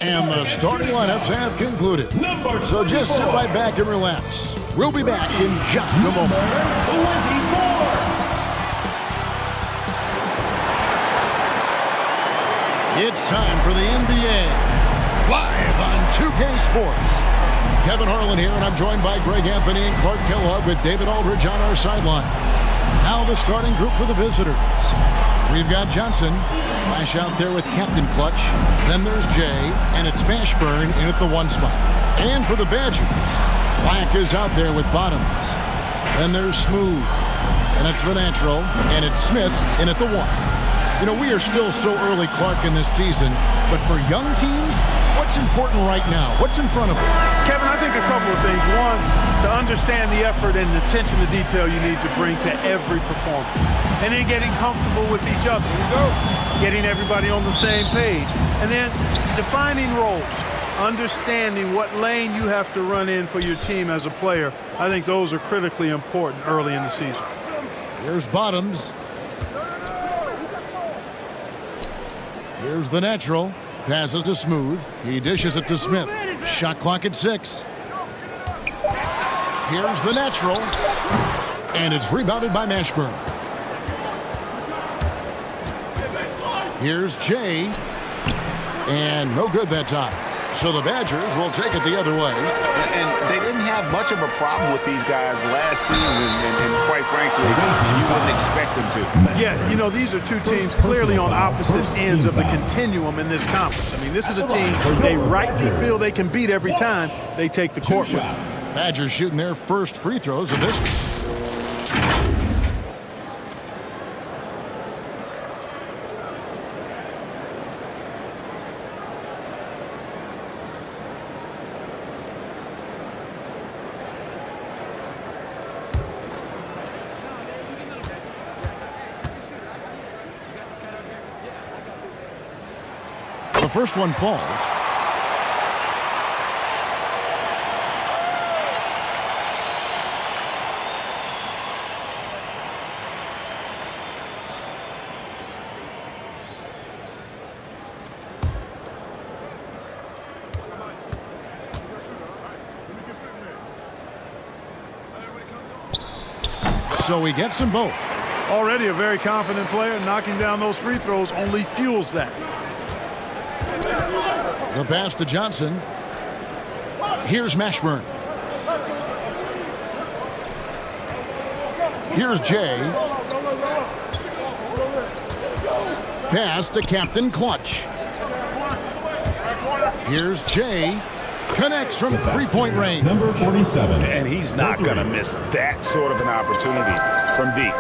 And the starting lineups have concluded. So just sit right back and relax. We'll be back in just a moment. 24. It's time for the NBA. Live on 2K Sports. Kevin Harlan here, and I'm joined by Greg Anthony and Clark Kellogg with David Aldridge on our sideline. Now the starting group for the visitors. We've got Johnson, flash out there with Captain Clutch. Then there's Jay, and it's Mashburn in at the 1 spot. And for the Badgers, Black is out there with Bottoms. Then there's Smooth, and it's the natural, and it's Smith in at the 1. You know, we are still so early, Clark, in this season, but for young teams, what's important right now? What's in front of them? Kevin, I think a couple of things. One, to understand the effort and attention to detail you need to bring to every performance. And then getting comfortable with each other. Getting everybody on the same page. And then defining roles. Understanding what lane you have to run in for your team as a player. I think those are critically important early in the season. Here's Bottoms. Here's the natural. Passes to Smooth. He dishes it to Smith. Shot clock at 6. Here's the natural. And it's rebounded by Mashburn. Here's Jay. And no good that time. So the Badgers will take it the other way. And they didn't have much of a problem with these guys last season, and quite frankly, you wouldn't expect them to. Yeah, you know, these are two teams clearly on opposite ends of the continuum in this conference. I mean, this is a team they rightly feel they can beat every time they take the court with them. Badgers shooting their first free throws of this one. The first one falls. So he gets them both. Already a very confident player. Knocking down those free throws only fuels that. The pass to Johnson. Here's Mashburn. Here's Jay. Pass to Captain Clutch. Here's Jay. Connects from three-point range. Number 47. And he's not going to miss that sort of an opportunity from deep.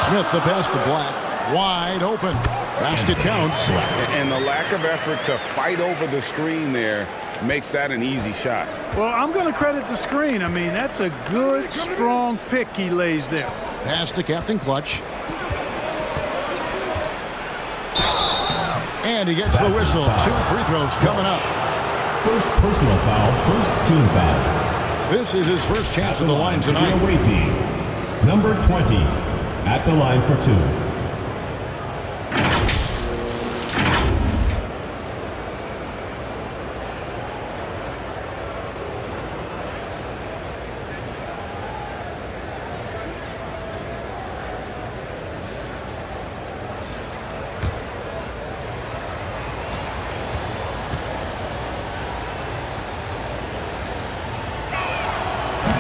Smith, the pass to Black. Wide open. Basket counts. And the lack of effort to fight over the screen there makes that an easy shot. Well, I'm going to credit the screen. I mean, that's a good, strong pick he lays there. Pass to Captain Clutch. And he gets the whistle. 2 free throws coming up. First personal foul, first team foul. This is his first chance at the line tonight. The away team. Number 20 at the line for 2.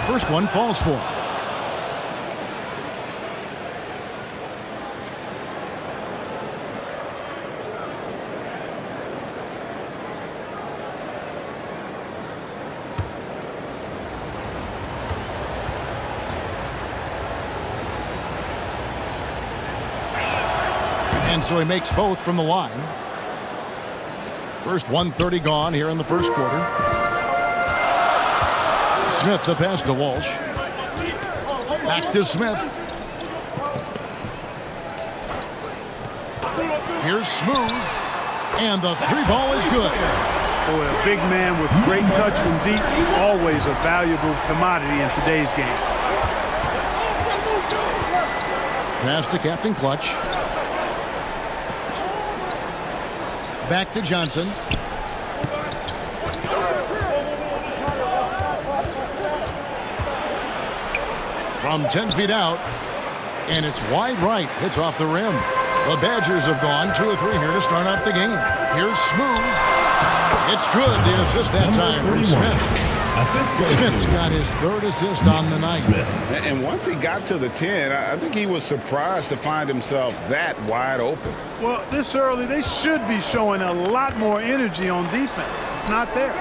First one falls for him. And so he makes both from the line. First 1:30 gone here in the first quarter. Smith, the pass to Walsh. Back to Smith. Here's Smooth. And the 3-ball is good. Boy, a big man with great touch from deep. Always a valuable commodity in today's game. Pass to Captain Clutch. Back to Johnson. From 10 feet out. And it's wide right. It's off the rim. The Badgers have gone 2 of 3 here to start out the game. Here's Smooth. It's good. The assist that time from Smith. Smith's got his 3rd assist on the night. And once he got to the 10, I think he was surprised to find himself that wide open. Well, this early, they should be showing a lot more energy on defense. It's not there.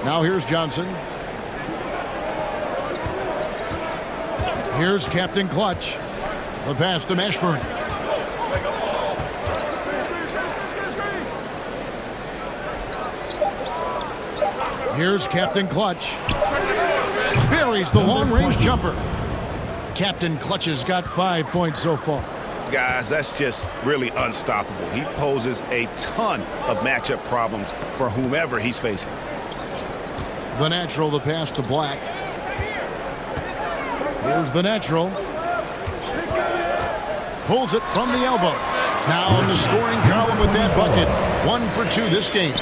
Now here's Johnson. Here's Captain Clutch. The pass to Mashburn. Here's Captain Clutch. Buries the long-range jumper. Captain Clutch has got 5 points so far. Guys, that's just really unstoppable. He poses a ton of matchup problems for whomever he's facing. The natural, the pass to Black. Here's the natural. Pulls it from the elbow. Now in the scoring column with that bucket. 1 for 2 this game.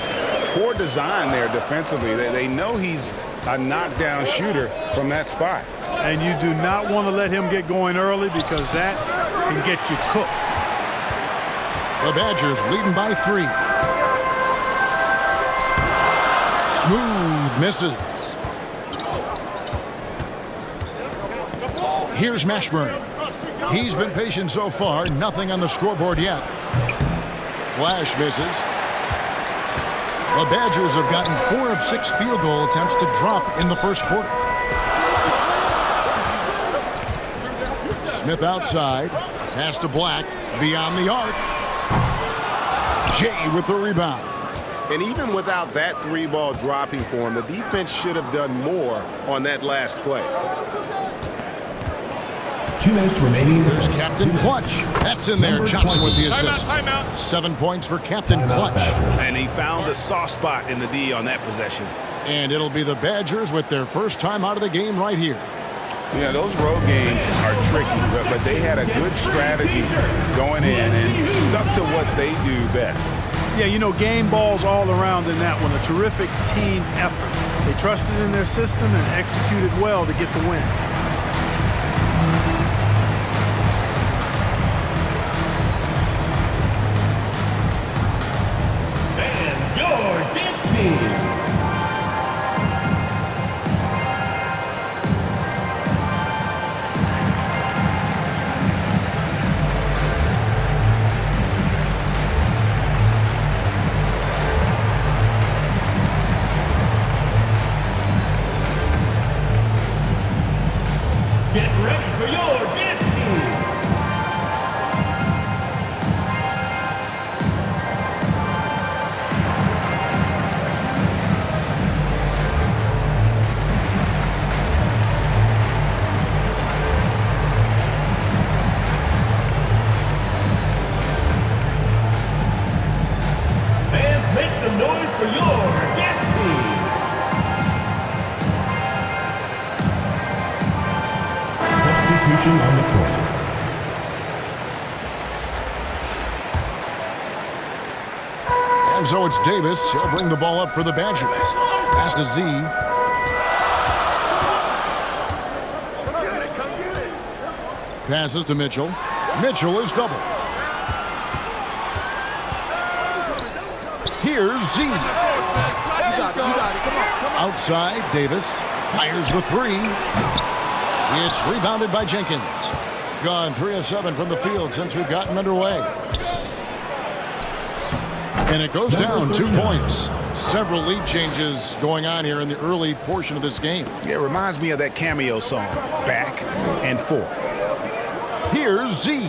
Poor design there defensively. They know he's a knockdown shooter from that spot. And you do not want to let him get going early because that can get you cooked. The Badgers leading by 3. Smooth misses. Here's Mashburn. He's been patient so far. Nothing on the scoreboard yet. Flash misses. The Badgers have gotten 4 of 6 field goal attempts to drop in the first quarter. Smith outside. Pass to Black. Beyond the arc. Jay with the rebound. And even without that 3-ball dropping for him, the defense should have done more on that last play. 2 minutes remaining. There's Captain Clutch. That's in there. Number Johnson 20. with the assist. Timeout. 7 points for Captain Clutch. And he found a soft spot in the D on that possession. And it'll be the Badgers with their first time out of the game right here. Yeah, those road games are tricky, but they had a good strategy going in and stuck to what they do best. Yeah, you know, game balls all around in that one. A terrific team effort. They trusted in their system and executed well to get the win. Fans, your dance team. Get ready for your dance team. Fans, make some noise for your dance team. Substitution on the court. And so it's Davis. He'll bring the ball up for the Badgers. Pass to Z. Passes to Mitchell. Mitchell is double. Here's Z. Outside, Davis fires the 3. It's rebounded by Jenkins. Gone 3 of 7 from the field since we've gotten underway. And it goes down 2 points. Several lead changes going on here in the early portion of this game. It reminds me of that Cameo song, Back and Forth. Here's Z.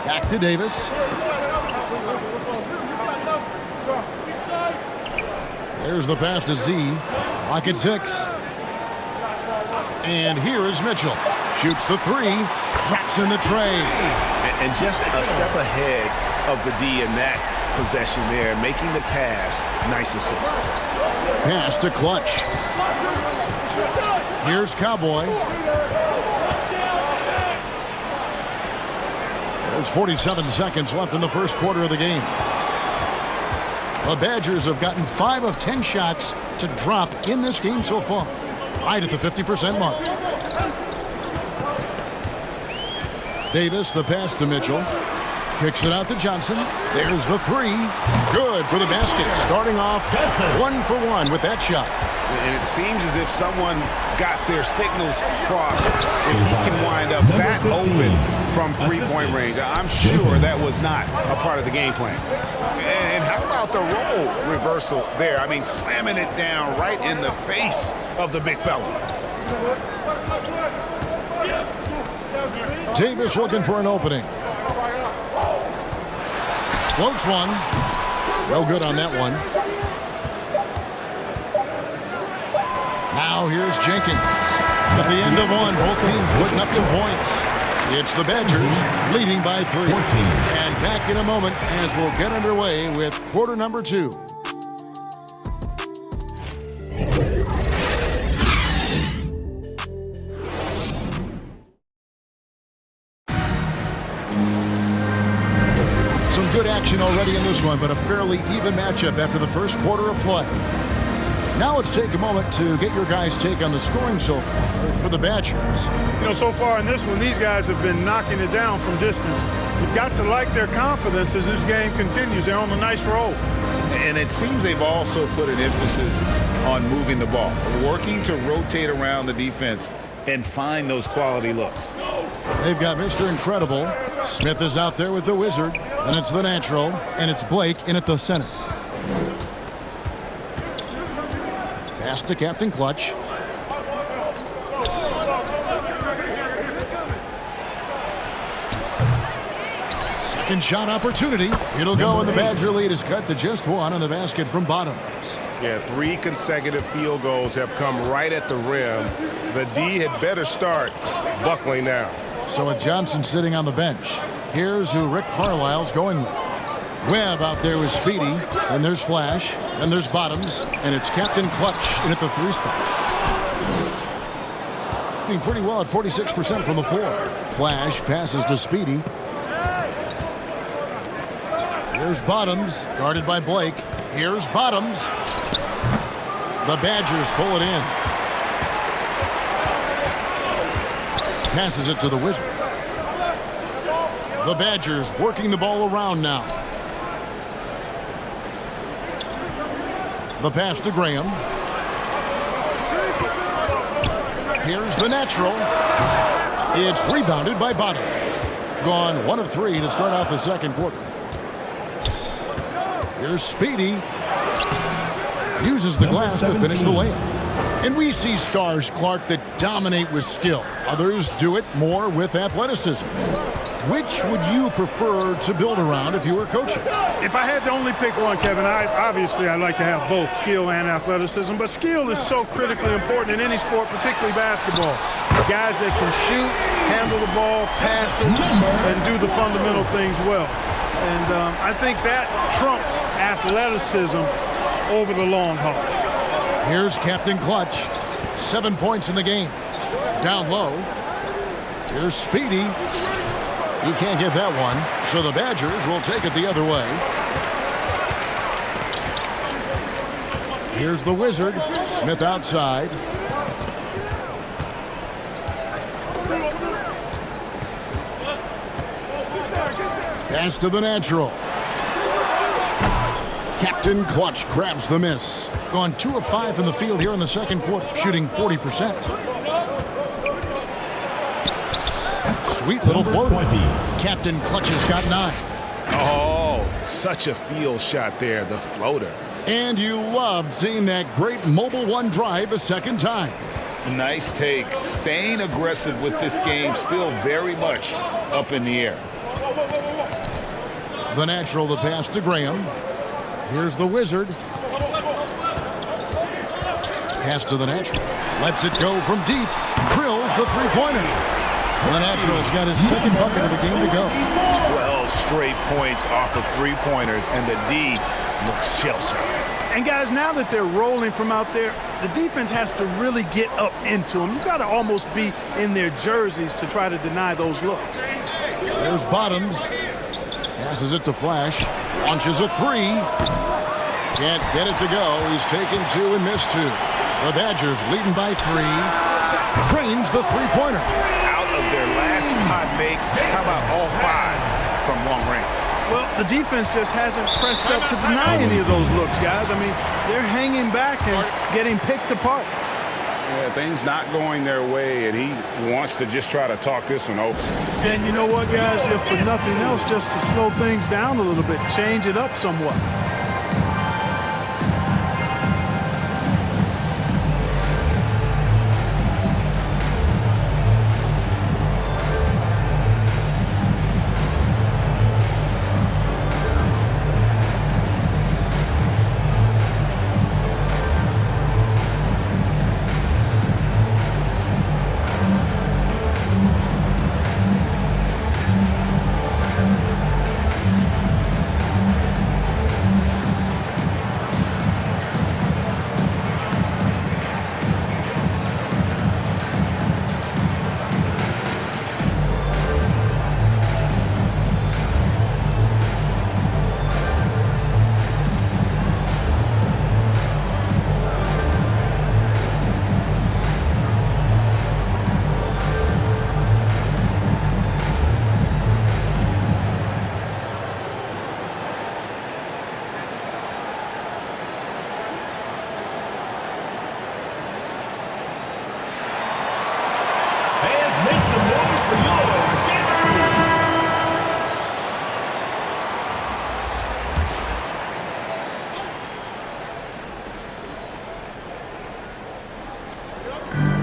Back to Davis. There's the pass to Z. Clock at 6. And here is Mitchell. Shoots the 3. Drops in the tray. And just a step ahead of the D in that possession there, making the pass. Nice assist. Pass to Clutch. Here's Cowboy. There's 47 seconds left in the first quarter of the game. The Badgers have gotten 5 of 10 shots to drop in this game so far, right at the 50% mark. Davis, the pass to Mitchell. Kicks it out to Johnson. There's the three. Good for the basket. Starting off 1 for 1 with that shot. And it seems as if someone got their signals crossed. If he can wind up that open from three-point range, I'm sure that was not a part of the game plan. And how about the role reversal there? I mean, slamming it down right in the face of the big fella. Davis looking for an opening. Floats one. No good on that one. Now here's Jenkins. At the end of one, both teams putting up some points. It's the Badgers leading by 3. 14. And back in a moment as we'll get underway with quarter number 2. Some good action already in this one, but a fairly even matchup after the first quarter of play. Now let's take a moment to get your guys' take on the scoring so far for the Badgers. You know, so far in this one, these guys have been knocking it down from distance. You've got to like their confidence as this game continues. They're on a nice roll. And it seems they've also put an emphasis on moving the ball, working to rotate around the defense and find those quality looks. They've got Mr. Incredible. Smith is out there with the Wizard, and it's the natural, and it's Blake in at the center. Pass to Captain Clutch. Second shot opportunity. It'll go, and the Badger lead is cut to just 1 on the basket from Bottoms. Yeah, 3 consecutive field goals have come right at the rim. The D had better start buckling now. So with Johnson sitting on the bench, here's who Rick Carlisle's going with. Webb out there with Speedy, and there's Flash, and there's Bottoms, and it's Captain Clutch in at the 3 spot. Doing pretty well at 46% from the floor. Flash passes to Speedy. Here's Bottoms, guarded by Blake. Here's Bottoms. The Badgers pull it in. Passes it to the Wizard. The Badgers working the ball around now. The pass to Graham. Here's the natural. It's rebounded by Bottoms. Gone 1 of 3 to start out the second quarter. Here's Speedy. Uses the glass to finish the layup. And we see stars, Clark, that dominate with skill. Others do it more with athleticism. Which would you prefer to build around if you were coaching? If I had to only pick one, Kevin, obviously I'd like to have both skill and athleticism, but skill is so critically important in any sport, particularly basketball. Guys that can shoot, handle the ball, pass it, and do the fundamental things well. And I think that trumps athleticism over the long haul. Here's Captain Clutch. 7 points in the game. Down low. Here's Speedy. He can't get that one, so the Badgers will take it the other way. Here's the Wizard. Smith outside. Pass to the natural. Captain Clutch grabs the miss. Gone 2 of 5 from the field here in the second quarter, shooting 40%. Sweet little floater. 20. Captain Clutch has got 9. Oh, such a field shot there, the floater. And you love seeing that great mobile one drive a second time. Nice take. Staying aggressive with this game, still very much up in the air. The natural, the pass to Graham. Here's the Wizard. Pass to the natural. Lets it go from deep. Drills the three-pointer. The natural's got his second bucket of the game to go. 12 straight points off of three-pointers, and the D looks shell-shocked. And guys, now that they're rolling from out there, the defense has to really get up into them. You've got to almost be in their jerseys to try to deny those looks. There's Bottoms. Passes it to Flash. Launches a three. Can't get it to go. He's taken two and missed two. The Badgers leading by three. Trains the three-pointer. Out of their last 5 makes, how about all 5 from long range? Well, the defense just hasn't pressed up to deny any of those looks, guys. I mean, they're hanging back and getting picked apart. Yeah, things not going their way, and he wants to just try to talk this one over. And you know what, guys? If for nothing else, just to slow things down a little bit, change it up somewhat.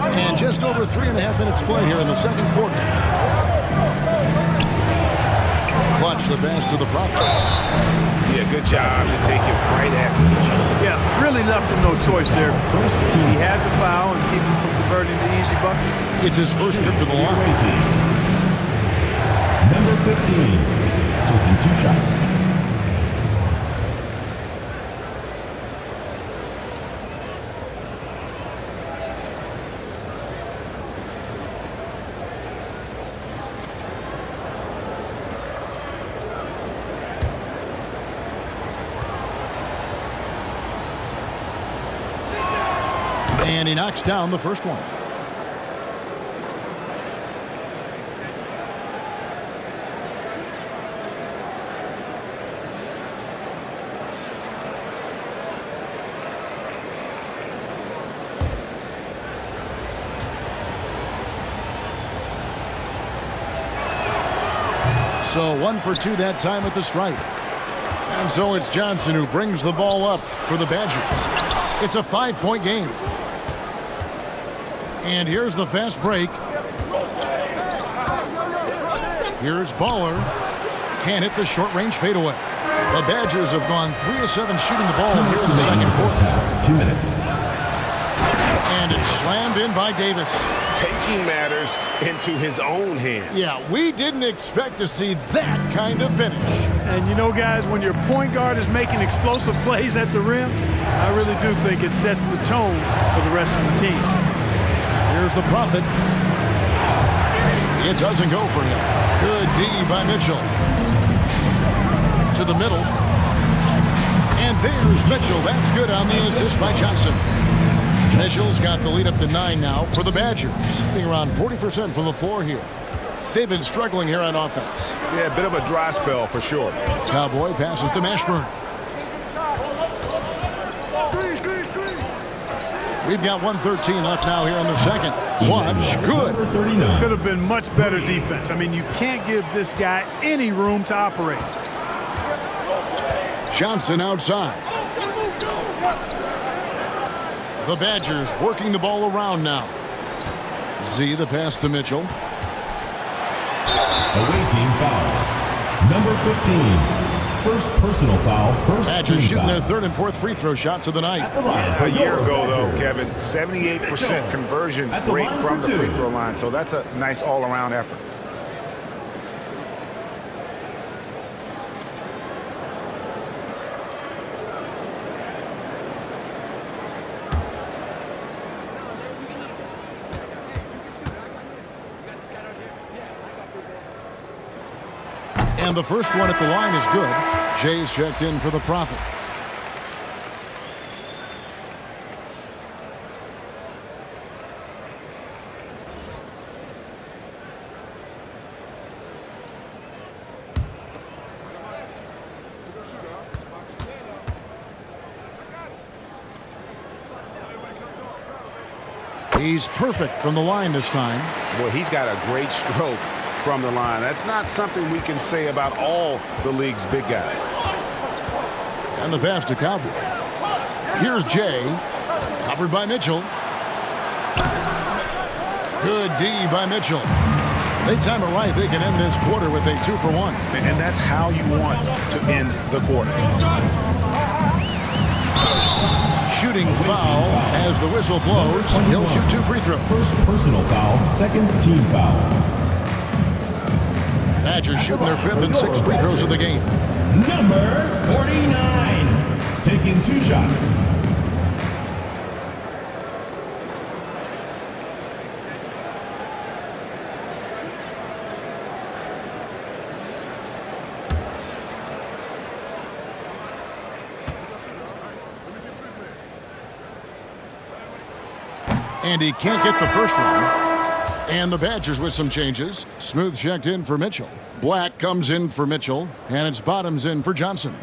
And just over 3.5 minutes played here in the second quarter. Clutch the pass to the prop. Yeah, good job to take it right at the Yeah, really left him no choice there. He had to foul and keep him from converting the easy bucket. It's his first trip to the line. Number 15, taking 2 shots. And he knocks down the first one. So 1 for 2 that time at the stripe. And so it's Johnson who brings the ball up for the Badgers. It's a 5-point game. And here's the fast break. Here's Baller. Can't hit the short-range fadeaway. The Badgers have gone 3 of 7 shooting the ball here in the second quarter. 2 minutes. And it's slammed in by Davis. Taking matters into his own hands. Yeah, we didn't expect to see that kind of finish. And you know, guys, when your point guard is making explosive plays at the rim, I really do think it sets the tone for the rest of the team. Here's the Prophet. It doesn't go for him. Good D by Mitchell. To the middle. And there's Mitchell. That's good on the assist by Johnson. Mitchell's got the lead up to 9 now for the Badgers. Being around 40% from the floor here. They've been struggling here on offense. Yeah, a bit of a dry spell for sure. Cowboy passes to Mashburn. We've got 1:13 left now here in the second. Clutch, good. Could have been much better defense. I mean, you can't give this guy any room to operate. Johnson outside. The Badgers working the ball around now. Z the pass to Mitchell. Away team foul. Number 15. First personal foul. First Badgers shooting foul. their 3rd and 4th free throw shots of the night. A year ago, though, Kevin, 78% conversion rate from the free throw line. So that's a nice all-around effort. And the first one at the line is good. Jay's checked in for the Prophet. He's perfect from the line this time. Well, he's got a great stroke from the line. That's not something we can say about all the league's big guys. And the pass to Cowboy. Here's Jay. Covered by Mitchell. Good D by Mitchell. They time it right. They can end this quarter with a 2-for-1. And that's how you want to end the quarter. Shooting foul as the whistle blows. He'll shoot 2 free throws. First personal foul, second team foul. Badgers shooting their 5th and 6th free throws of the game. Number 49, taking 2 shots. And he can't get the first one. And the Badgers with some changes. Smooth checked in for Mitchell. Black comes in for Mitchell. And it's Bottoms in for Johnson.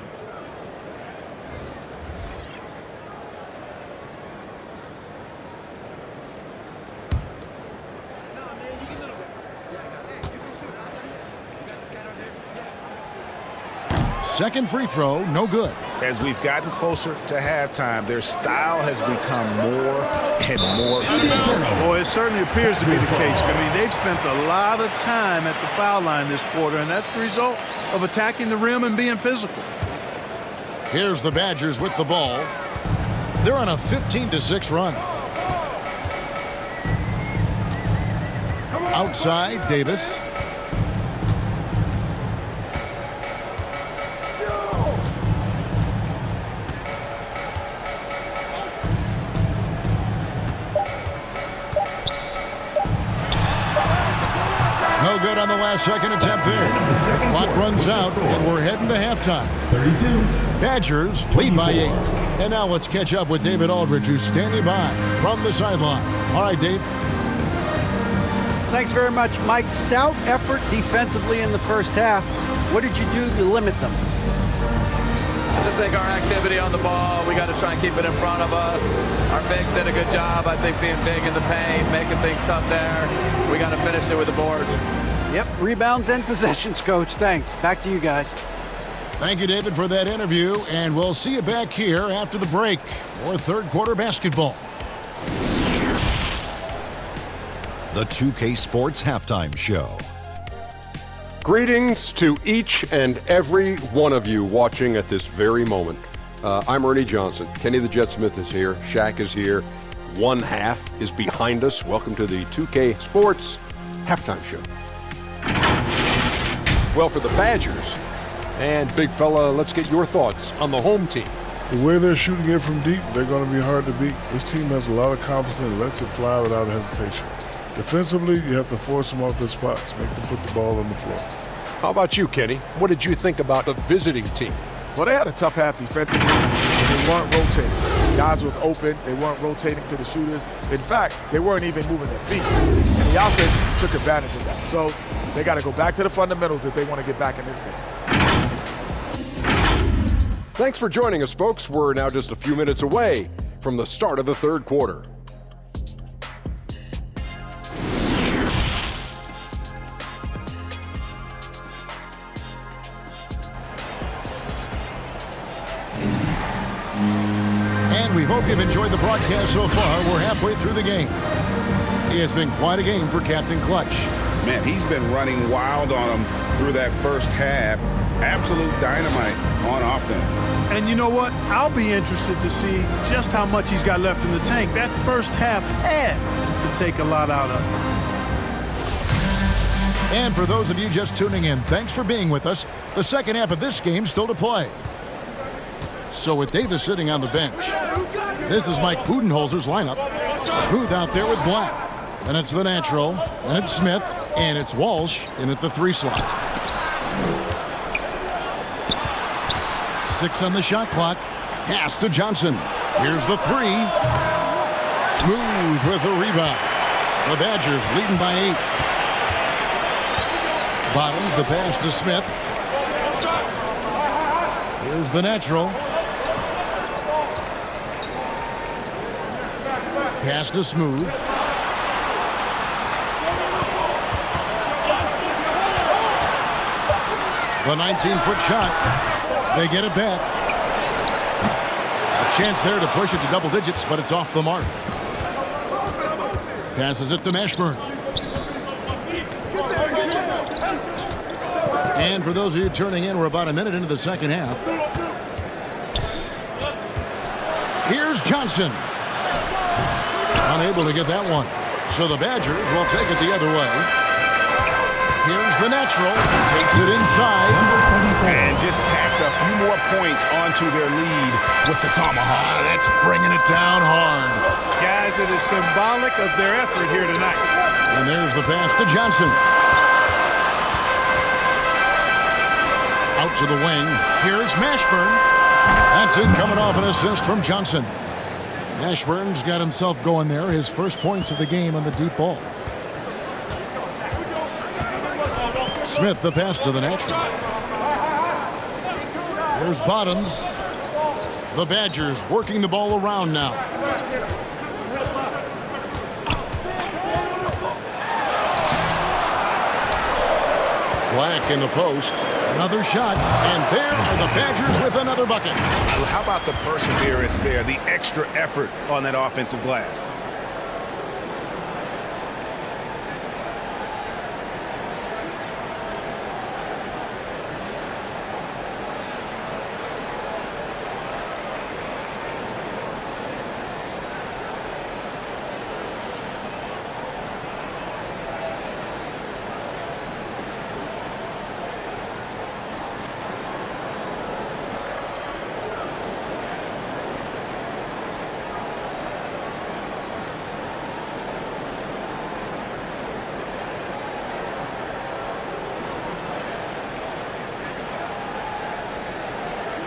Second free throw, no good. As we've gotten closer to halftime, their style has become more and more physical. Boy, it certainly appears to be the case. I mean, they've spent a lot of time at the foul line this quarter, and that's the result of attacking the rim and being physical. Here's the Badgers with the ball. They're on a 15-6 run. Outside, Davis. No good on the last second attempt there. Clock runs out, and we're heading to halftime. 32. Badgers lead by 8. And now let's catch up with David Aldridge, who's standing by from the sideline. All right, Dave. Thanks very much, Mike. Stout effort defensively in the first half. What did you do to limit them? I just think our activity on the ball, we got to try and keep it in front of us. Our bigs did a good job, I think, being big in the paint, making things tough there. We got to finish it with the board. Yep, rebounds and possessions, Coach. Thanks. Back to you guys. Thank you, David, for that interview, and we'll see you back here after the break for third quarter basketball. The 2K Sports Halftime Show. Greetings to each and every one of you watching at this very moment. I'm Ernie Johnson. Kenny the Jet Smith is here. Shaq is here. One half is behind us. Welcome to the 2K Sports Halftime Show. Well, for the Badgers, and big fella, let's get your thoughts on the home team. The way they're shooting it from deep, they're going to be hard to beat. This team has a lot of confidence and lets it fly without hesitation. Defensively, you have to force them off their spots, make them put the ball on the floor. How about you, Kenny? What did you think about the visiting team? Well, they had a tough half defensively. They weren't rotating. Guys was open. They weren't rotating to the shooters. In fact, they weren't even moving their feet. And the offense took advantage of that. So they got to go back to the fundamentals if they want to get back in this game. Thanks for joining us, folks. We're now just a few minutes away from the start of the third quarter. We hope you've enjoyed the broadcast so far. We're halfway through the game. It's been quite a game for Captain Clutch. Man, he's been running wild on them through that first half. Absolute dynamite on offense. And you know what? I'll be interested to see just how much he's got left in the tank. That first half had to take a lot out of it. And for those of you just tuning in, thanks for being with us. The second half of this game still to play. So with Davis sitting on the bench, this is Mike Budenholzer's lineup. Smooth out there with Black. And it's the natural, and it's Smith, and it's Walsh in at the 3 slot. 6 on the shot clock. Pass to Johnson. Here's the 3. Smooth with the rebound. The Badgers leading by 8. Bottoms the pass to Smith. Here's the natural. Pass to Smooth. The 19-foot shot. They get it back. A chance there to push it to double digits, but it's off the mark. Passes it to Mashburn. And for those of you turning in, we're about a minute into the second half. Here's Johnson. Unable to get that one. So the Badgers will take it the other way. Here's the natural. Takes it inside. And just tacks a few more points onto their lead with the tomahawk. That's bringing it down hard. Guys, it is symbolic of their effort here tonight. And there's the pass to Johnson. Out to the wing. Here's Mashburn. That's it, coming off an assist from Johnson. Mashburn's got himself going there. His first points of the game on the deep ball. Smith the pass to the natural. Here's Bottoms. The Badgers working the ball around now. Black in the post. Another shot. And there are the Badgers with another bucket. How about the perseverance there, the extra effort on that offensive glass?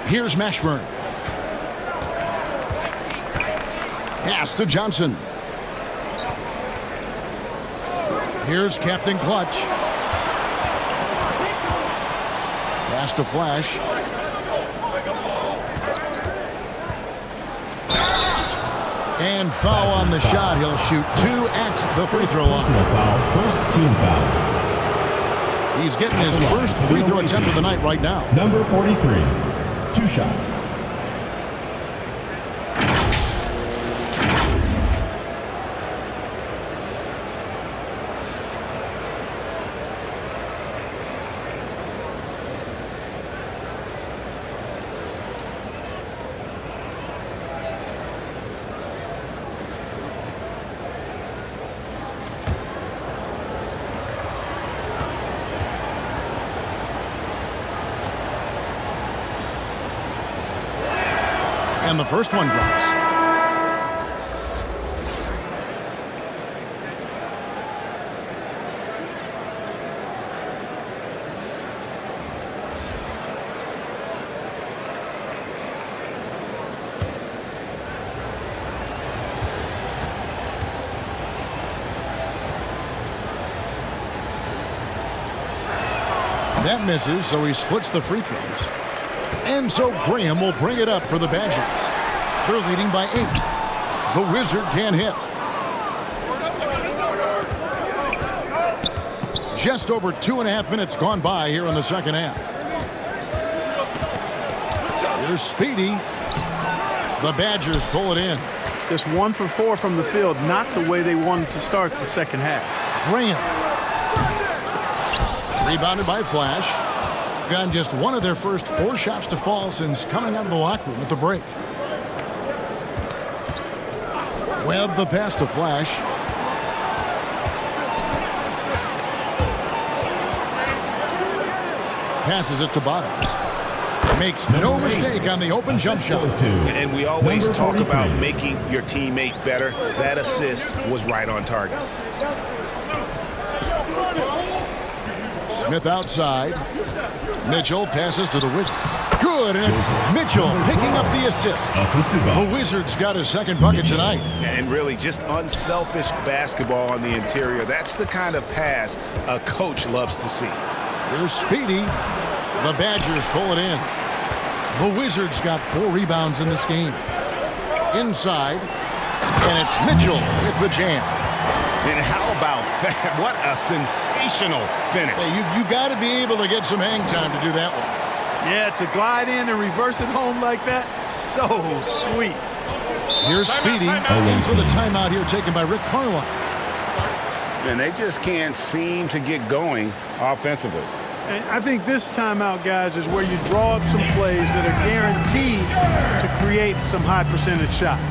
Here's Mashburn. Pass to Johnson. Here's Captain Clutch. Pass to Flash. And foul on the shot. He'll shoot 2 at the free throw line. First team foul. He's getting his first free throw attempt of the night right now. Number 43. 2 shots. And the first one drops. That misses, so he splits the free throws. And so Graham will bring it up for the Badgers. They're leading by 8. The Wizard can't hit. Just over 2.5 minutes gone by here in the second half. Here's Speedy. The Badgers pull it in. Just 1 for 4 from the field, not the way they wanted to start the second half. Graham. Rebounded by Flash. Gotten just one of their first 4 shots to fall since coming out of the locker room at the break. Webb the pass to Flash. Passes it to Bottoms. Makes no mistake on the open jump shot. And we always talk about making your teammate better. That assist was right on target. Smith outside. Mitchell passes to the Wizard. Good, and it's Mitchell picking up the assist. Assisted by The Wizards got his second bucket tonight. And really just unselfish basketball on the interior. That's the kind of pass a coach loves to see. Here's Speedy. The Badgers pull it in. The Wizards got 4 rebounds in this game. Inside, and it's Mitchell with the jam. And how about that? What a sensational finish. Hey, you got to be able to get some hang time to do that one. Yeah, to glide in and reverse it home like that, so sweet. Here's Speedy. And so the timeout here taken by Rick Carlisle. And they just can't seem to get going offensively. And I think this timeout, guys, is where you draw up some plays that are guaranteed to create some high percentage shots.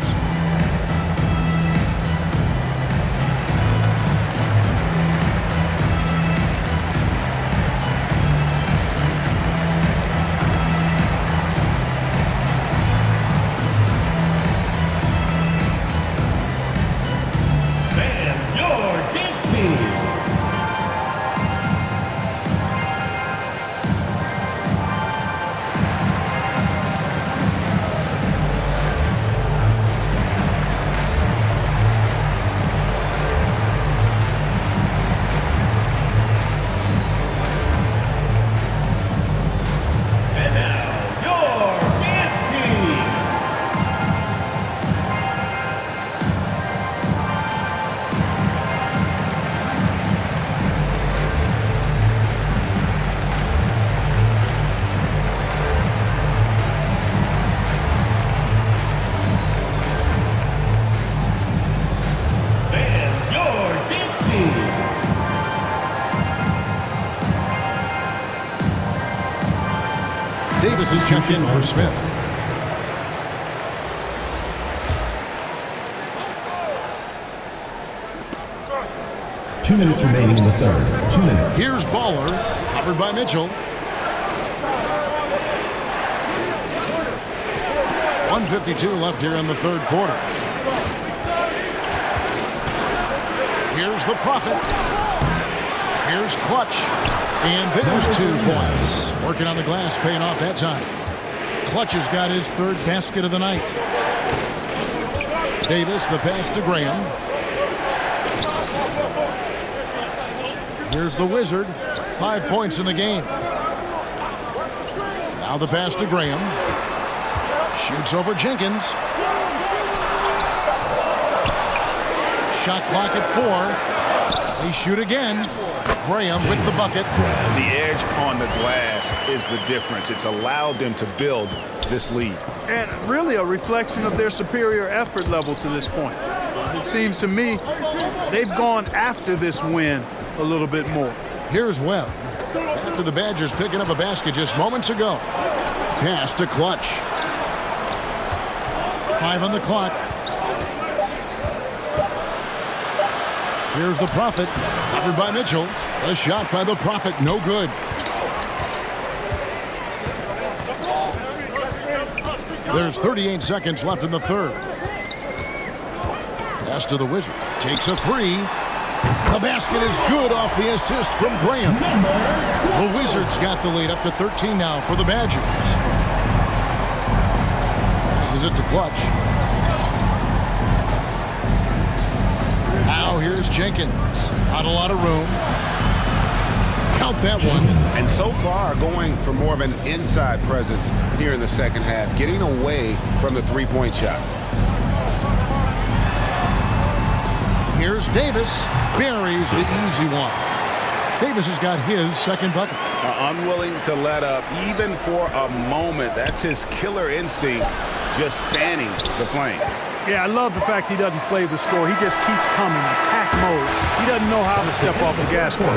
Davis is checked in for Smith. Two minutes remaining in the third. 2 minutes. Here's Baller, covered by Mitchell. 1:52 left here in the third quarter. Here's the Prophet. Here's Clutch. And there's 2 points. Working on the glass, paying off that time. Clutch has got his third basket of the night. Davis, the pass to Graham. Here's the Wizard. 5 points in the game. Now the pass to Graham. Shoots over Jenkins. Shot clock at 4. They shoot again. Graham with the bucket. The edge on the glass is the difference. It's allowed them to build this lead. And really a reflection of their superior effort level to this point. It seems to me they've gone after this win a little bit more. Here's Webb. After the Badgers picking up a basket just moments ago. Pass to Clutch. 5 on the clock. Here's the Prophet, covered by Mitchell. A shot by the Prophet, no good. There's 38 seconds left in the third. Pass to the Wizard. Takes a 3. The basket is good off the assist from Graham. The Wizards got the lead up to 13 now for the Badgers. Passes it to Clutch. Now here's Jenkins. Not a lot of room. Count that one. And so far going for more of an inside presence here in the second half, getting away from the three-point shot. Here's Davis. Buries the easy one. Davis has got his second bucket. Unwilling to let up even for a moment. That's his killer instinct, just fanning the flame. Yeah, I love the fact he doesn't play the score. He just keeps coming, attack mode. He doesn't know how to step off the gas pedal.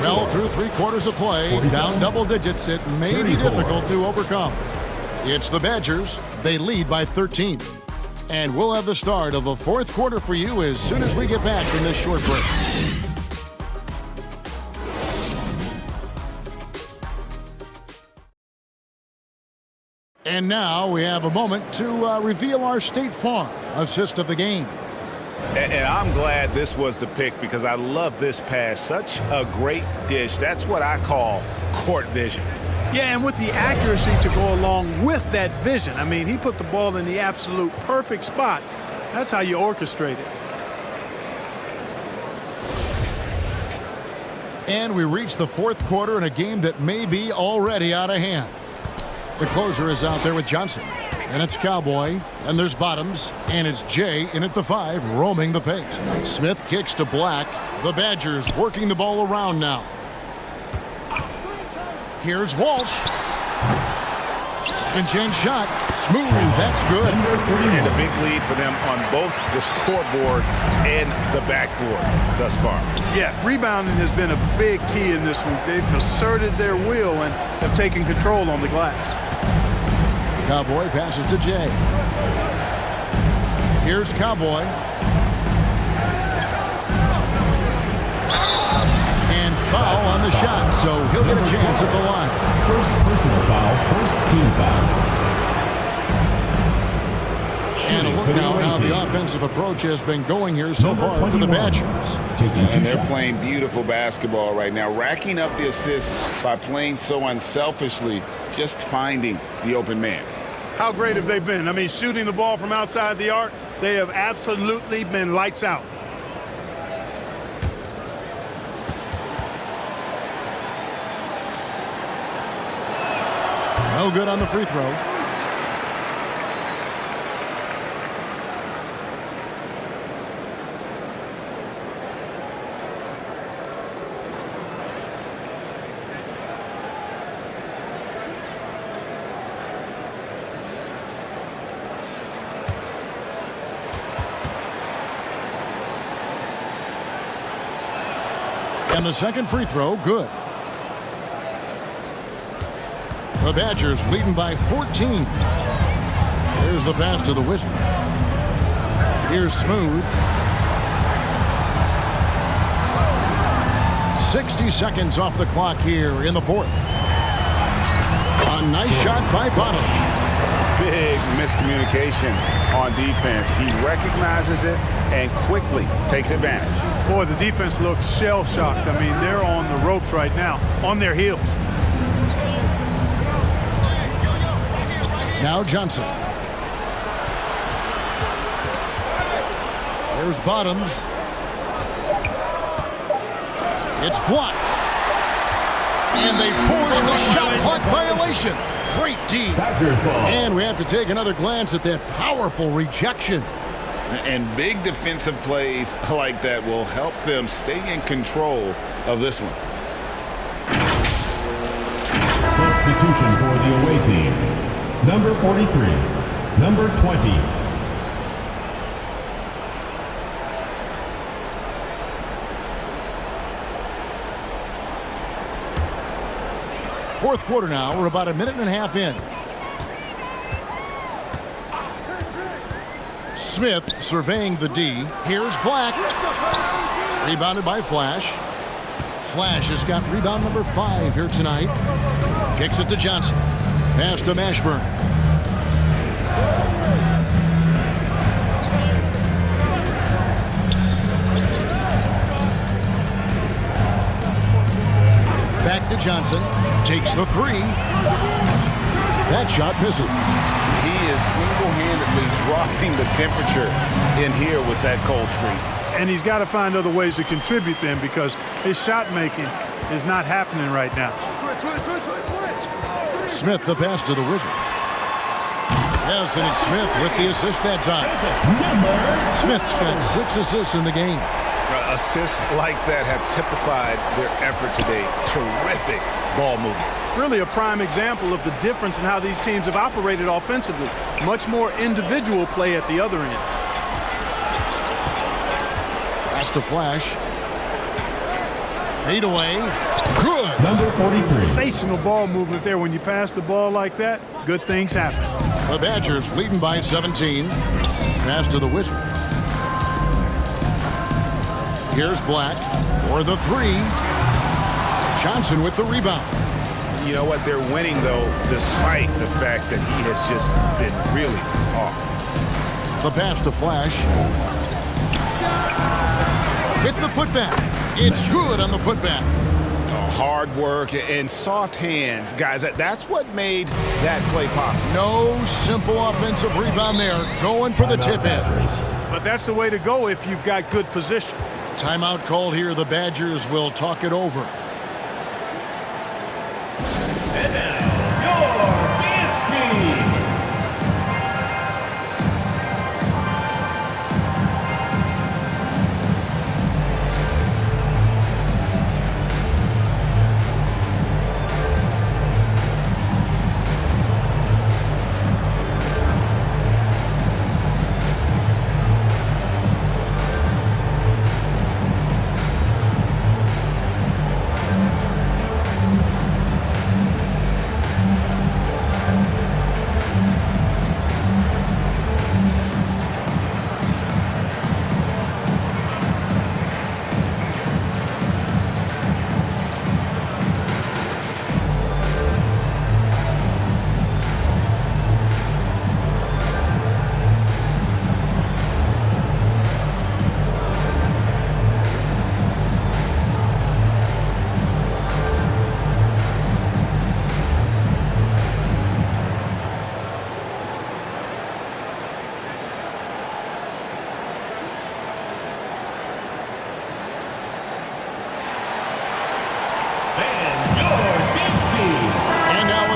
Well, through 3 quarters of play, down double digits, it may be difficult to overcome. It's the Badgers. They lead by 13. And we'll have the start of the fourth quarter for you as soon as we get back from this short break. And now we have a moment to reveal our State Farm assist of the game. And I'm glad this was the pick because I love this pass. Such a great dish. That's what I call court vision. Yeah, and with the accuracy to go along with that vision. I mean, he put the ball in the absolute perfect spot. That's how you orchestrate it. And we reach the fourth quarter in a game that may be already out of hand. The closer is out there with Johnson. And it's Cowboy. And there's Bottoms. And it's Jay in at the 5, roaming the paint. Smith kicks to Black. The Badgers working the ball around now. Here's Walsh. Second chance shot. Smooth. That's good. And a big lead for them on both the scoreboard and the backboard thus far. Yeah, rebounding has been a big key in this week. They've asserted their will and have taken control on the glass. Cowboy passes to Jay. Here's Cowboy. And foul on the shot, so he'll get a chance at the line. First personal foul, first team foul. And a look now how the offensive approach has been going here so far for the Badgers. And they're playing beautiful basketball right now, racking up the assists by playing so unselfishly, just finding the open man. How great have they been? I mean, shooting the ball from outside the arc, they have absolutely been lights out. No good on the free throw. And the second free throw, good. The Badgers leading by 14. Here's the pass to the Wizard. Here's Smooth. 60 seconds off the clock here in the fourth. A nice shot by Bottoms. Big miscommunication on defense. He recognizes it and quickly takes advantage. Boy, the defense looks shell-shocked. I mean, they're on the ropes right now, on their heels. Now Johnson. There's Bottoms. It's blocked. And they force the shot clock violation. Great D. And we have to take another glance at that powerful rejection. And big defensive plays like that will help them stay in control of this one. Substitution for the away team. Number 43, number 20. Fourth quarter now. We're about a minute and a half in. Smith surveying the D. Here's Black. Rebounded by Flash. Flash has got rebound number 5 here tonight. Kicks it to Johnson. Pass to Mashburn. Back to Johnson. Takes the 3. That shot misses. He is single-handedly dropping the temperature in here with that cold streak. And he's got to find other ways to contribute then, because his shot making is not happening right now. Smith, the pass to the Wizard. Yes, and it's Smith with the assist that time. Smith's got 6 assists in the game. Assists like that have typified their effort today. Terrific ball movement. Really a prime example of the difference in how these teams have operated offensively. Much more individual play at the other end. Pass to Flash. Fade away. Good. Number 43. Sensational ball movement there. When you pass the ball like that, good things happen. The Badgers leading by 17. Pass to the Wizard. Here's Black for the 3. Johnson with the rebound. You know what? They're winning, though, despite the fact that he has just been really off. The pass to Flash. With the putback. It's good on the putback. Oh, hard work and soft hands, guys. That's what made that play possible. No simple offensive rebound there. Going for the tip in. But that's the way to go if you've got good position. Timeout called here. The Badgers will talk it over. And now, your dance team.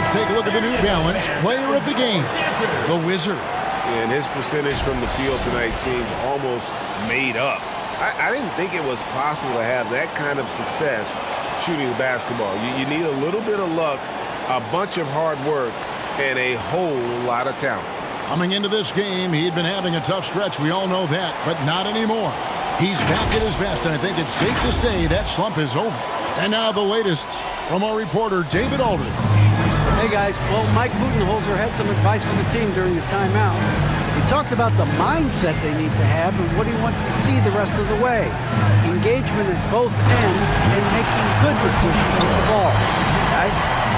Take a look at the New Balance player of the game, the Wizard. And his percentage from the field tonight seems almost made up. I didn't think it was possible to have that kind of success shooting the basketball. You need a little bit of luck, a bunch of hard work, and a whole lot of talent. Coming into this game, he'd been having a tough stretch. We all know that, but not anymore. He's back at his best, and I think it's safe to say that slump is over. And now the latest from our reporter, David Aldridge. Hey guys, well, Mike Budenholzer had some advice for the team during the timeout. He talked about the mindset they need to have and what he wants to see the rest of the way. Engagement at both ends and making good decisions with the ball. Guys?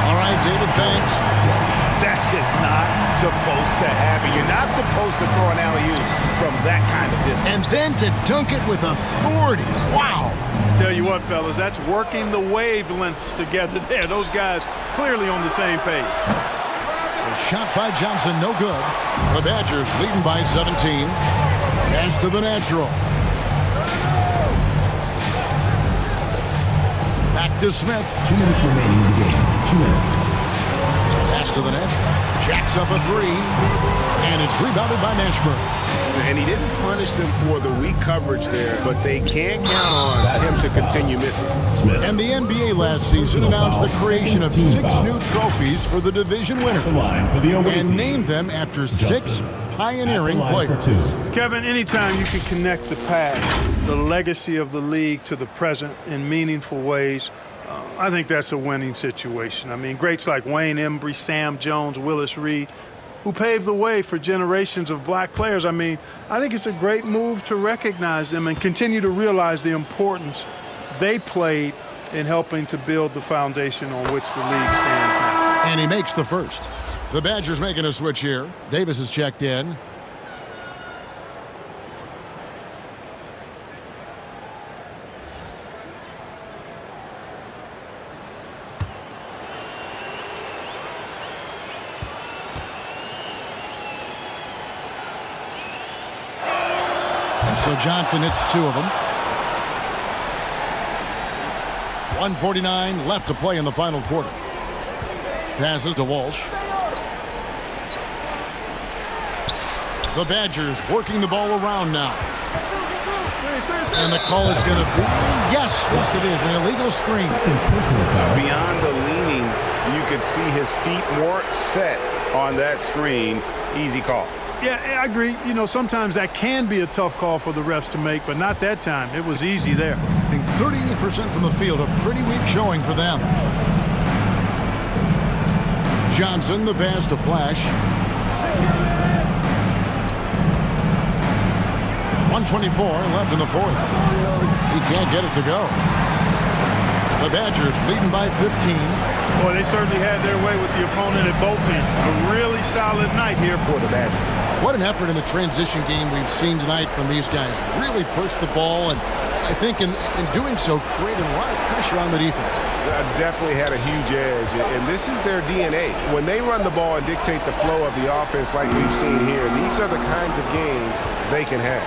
All right, David, thanks. That is not supposed to happen. You're not supposed to throw an alley-oop from that kind of distance. And then to dunk it with authority. Wow. Tell you what, fellas, that's working the wavelengths together there. Those guys clearly on the same page. A shot by Johnson, no good. The Badgers leading by 17. Pass to the natural. Back to Smith. 2 minutes remaining in the game. 2 minutes. Pass to the natural. Jacks up a three. And it's rebounded by Mashburn. And he didn't punish them for the weak coverage there, but they can't count on him to continue missing. Smith. And the NBA last season announced the creation of 6 new trophies for the division winners and named them after 6 pioneering players. Kevin, anytime you can connect the past, the legacy of the league to the present in meaningful ways, I think that's a winning situation. I mean, greats like Wayne Embry, Sam Jones, Willis Reed, who paved the way for generations of black players. I mean, I think it's a great move to recognize them and continue to realize the importance they played in helping to build the foundation on which the league stands now. And he makes the first. The Badgers making a switch here. Davis is checked in. So Johnson hits 2 of them. 1:49 left to play in the final quarter. Passes to Walsh. The Badgers working the ball around now. And the call is going to be, yes, it is, an illegal screen. Beyond the leaning, you could see his feet more set on that screen. Easy call. Yeah, I agree. You know, sometimes that can be a tough call for the refs to make, but not that time. It was easy there. 38% from the field, a pretty weak showing for them. Johnson, the pass to Flash. 1:24 left in the fourth. He can't get it to go. The Badgers leading by 15. Boy, they certainly had their way with the opponent at both ends. A really solid night here for the Badgers. What an effort in the transition game we've seen tonight from these guys. Really pushed the ball, and I think in doing so, created a lot of pressure on the defense. Definitely had a huge edge, and this is their DNA. When they run the ball and dictate the flow of the offense like we've seen here, these are the kinds of games they can have.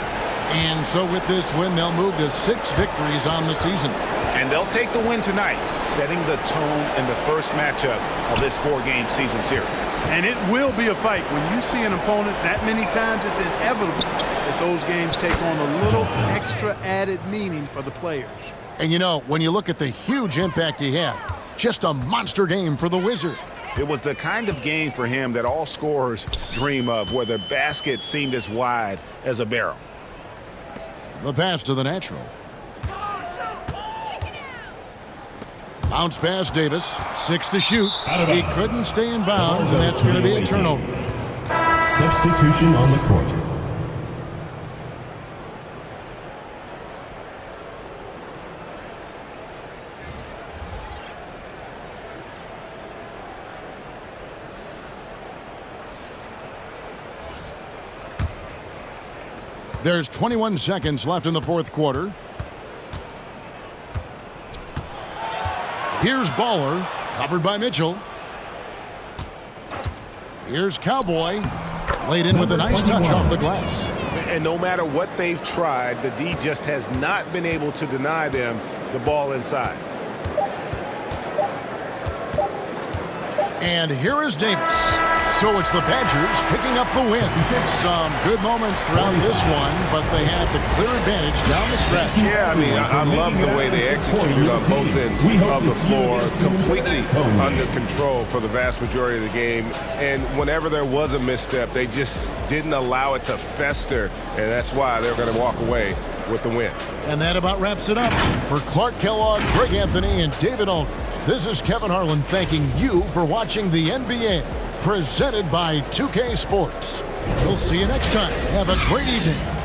And so with this win, they'll move to 6 victories on the season. And they'll take the win tonight, setting the tone in the first matchup of this 4-game season series. And it will be a fight. When you see an opponent that many times, it's inevitable that those games take on a little extra added meaning for the players. And you know, when you look at the huge impact he had, just a monster game for the Wizard. It was the kind of game for him that all scorers dream of, where the basket seemed as wide as a barrel. The pass to the natural. Bounce pass, Davis. 6 to shoot. He couldn't stay in bounds, and that's going to be a turnover. Substitution on the court. There's 21 seconds left in the fourth quarter. Here's Baller, covered by Mitchell. Here's Cowboy, laid in with a nice touch off the glass. And no matter what they've tried, the D just has not been able to deny them the ball inside. And here is Davis. So it's the Badgers picking up the win. Some good moments throughout this one, but they had the clear advantage down the stretch. Yeah, I mean, I love the way they executed on both ends of the floor, completely under control for the vast majority of the game. And whenever there was a misstep, they just didn't allow it to fester, and that's why they're going to walk away with the win. And that about wraps it up. For Clark Kellogg, Greg Anthony, and David Aldridge, this is Kevin Harlan thanking you for watching the NBA, presented by 2K Sports. We'll see you next time. Have a great evening.